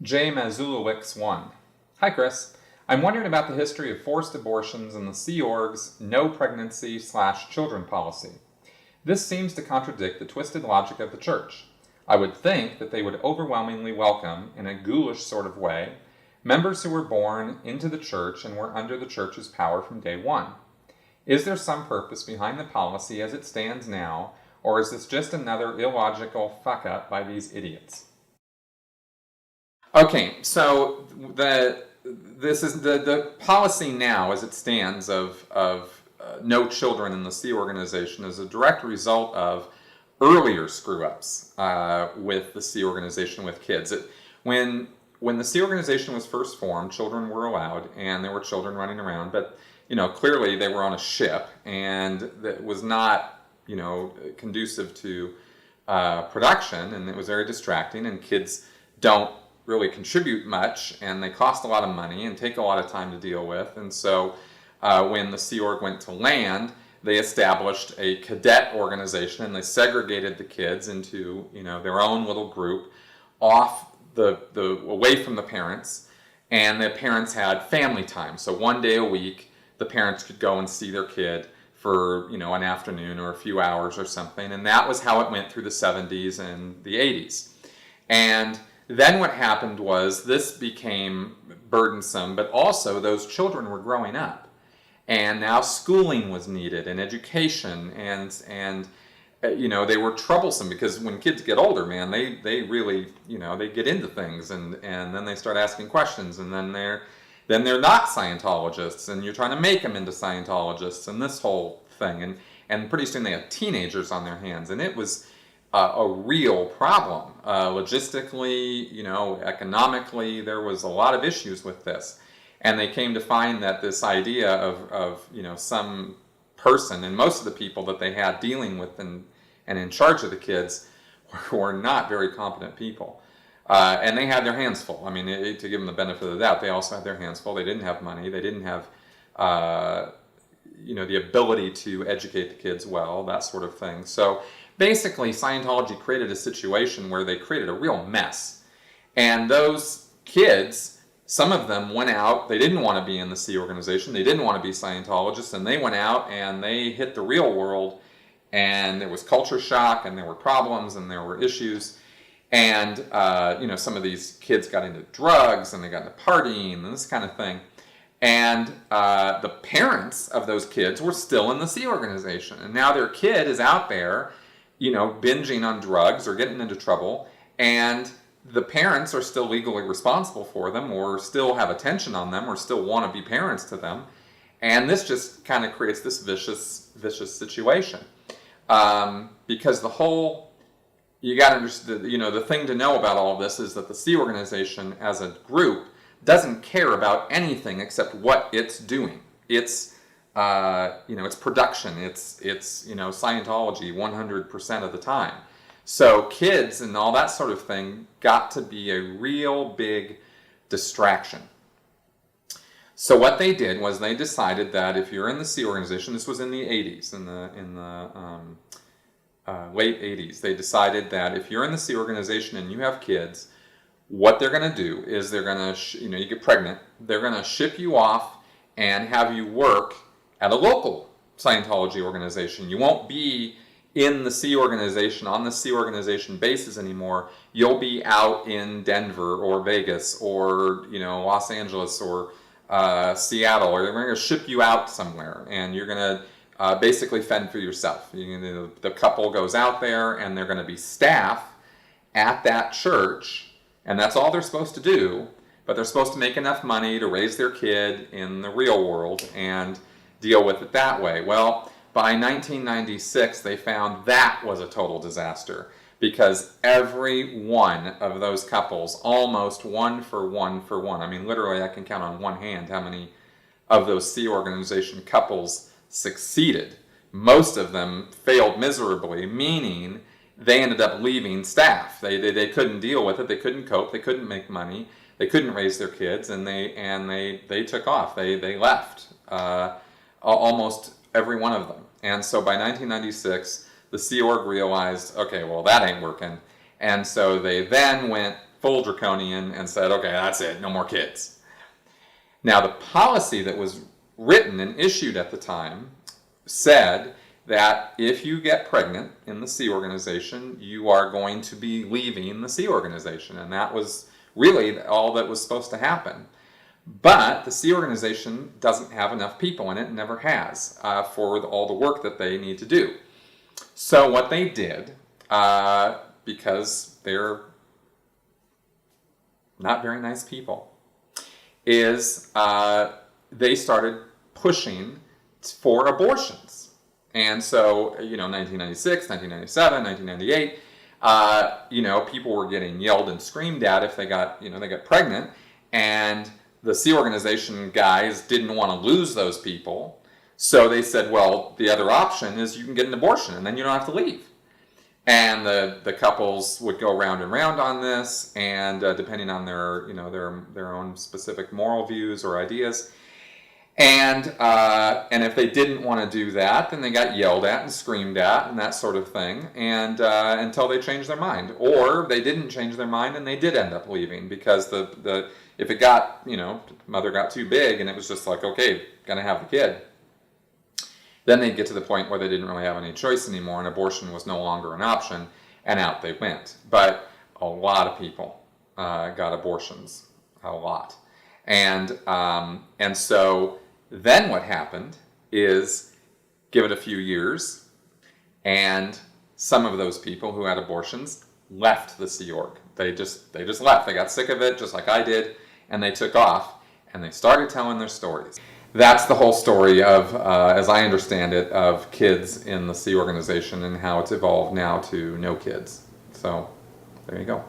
J. Mazulowicz 1. Hi, Chris. I'm wondering about the history of forced abortions and the Sea Org's no pregnancy/children policy. This seems to contradict the twisted logic of the Church. I would think that they would overwhelmingly welcome, in a ghoulish sort of way, members who were born into the Church and were under the Church's power from day one. Is there some purpose behind the policy as it stands now, or is this just another illogical fuck-up by these idiots? Okay, so this is the policy now as it stands of no children in the Sea Organization is a direct result of earlier screw-ups with the Sea Organization with kids. When the Sea Organization was first formed, children were allowed, and there were children running around, but clearly they were on a ship, and that was not conducive to production, and it was very distracting, and kids don't really contribute much, and they cost a lot of money and take a lot of time to deal with. And so when the Sea Org went to land, they established a cadet organization, and they segregated the kids into their own little group off away from the parents, and the parents had family time. So one day a week the parents could go and see their kid for an afternoon or a few hours or something, and that was how it went through the 70s and the 80s. And then what happened was this became burdensome, but also those children were growing up, and now schooling was needed and education, and they were troublesome because when kids get older, man, they really they get into things, and then they start asking questions, and then they're not Scientologists, and you're trying to make them into Scientologists, and this whole thing, and pretty soon they have teenagers on their hands, and it was a real problem. Logistically, economically, there was a lot of issues with this. And they came to find that this idea of some person, and most of the people that they had dealing with and in charge of the kids were not very competent people. And they had their hands full. I mean, to give them the benefit of the doubt, they also had their hands full. They didn't have money. They didn't have the ability to educate the kids well, that sort of thing. So basically, Scientology created a situation where they created a real mess. And those kids, some of them went out, they didn't want to be in the Sea Organization, they didn't want to be Scientologists, and they went out and they hit the real world, and there was culture shock, and there were problems, and there were issues. And, some of these kids got into drugs, and they got into partying, and this kind of thing. And the parents of those kids were still in the Sea Organization. And now their kid is out there binging on drugs or getting into trouble, and the parents are still legally responsible for them, or still have attention on them, or still want to be parents to them, and this just kind of creates this vicious situation. Because you got to understand, the thing to know about all of this is that the Sea Organization as a group doesn't care about anything except what it's doing. It's it's production, it's Scientology 100% of the time. So kids and all that sort of thing got to be a real big distraction. So what they did was they decided that if you're in the Sea Organization, this was in the 80s, in the late 80s, they decided that if you're in the Sea Organization and you have kids, what they're going to do is they're going to, you get pregnant, they're going to ship you off and have you work at a local Scientology organization. You won't be in the Sea Organization, on the Sea Organization bases anymore. You'll be out in Denver or Vegas or Los Angeles or Seattle, or they're going to ship you out somewhere, and you're going to basically fend for yourself. The couple goes out there, and they're going to be staff at that church, and that's all they're supposed to do, but they're supposed to make enough money to raise their kid in the real world and deal with it that way. Well, by 1996, they found that was a total disaster, because every one of those couples, almost one for one, I mean, literally I can count on one hand how many of those Sea Organization couples succeeded. Most of them failed miserably, meaning they ended up leaving staff. They couldn't deal with it, they couldn't cope, they couldn't make money, they couldn't raise their kids, and they took off. They left. Almost every one of them. And so by 1996, the Sea Org realized, okay, well, that ain't working. And so they then went full draconian and said, okay, that's it, no more kids. Now, the policy that was written and issued at the time said that if you get pregnant in the Sea Organization, you are going to be leaving the Sea Organization. And that was really all that was supposed to happen. But the Sea Organization doesn't have enough people in it, and never has, for all the work that they need to do. So what they did, because they're not very nice people, is they started pushing for abortions. And so, 1996, 1997, 1998, people were getting yelled and screamed at if they got pregnant. And the Sea Organization guys didn't want to lose those people. So they said, well, the other option is you can get an abortion and then you don't have to leave. And the couples would go round and round on this, and depending on their own specific moral views or ideas. And if they didn't want to do that, then they got yelled at and screamed at and that sort of thing, and until they changed their mind. Or they didn't change their mind and they did end up leaving, because if it got, mother got too big and it was just like, okay, gonna have the kid, then they'd get to the point where they didn't really have any choice anymore and abortion was no longer an option, and out they went. But a lot of people got abortions, a lot. And so then what happened is, give it a few years, and some of those people who had abortions left the Sea Org. They just left. They got sick of it, just like I did, and they took off, and they started telling their stories. That's the whole story of, as I understand it, of kids in the Sea Organization and how it's evolved now to no kids. So, there you go.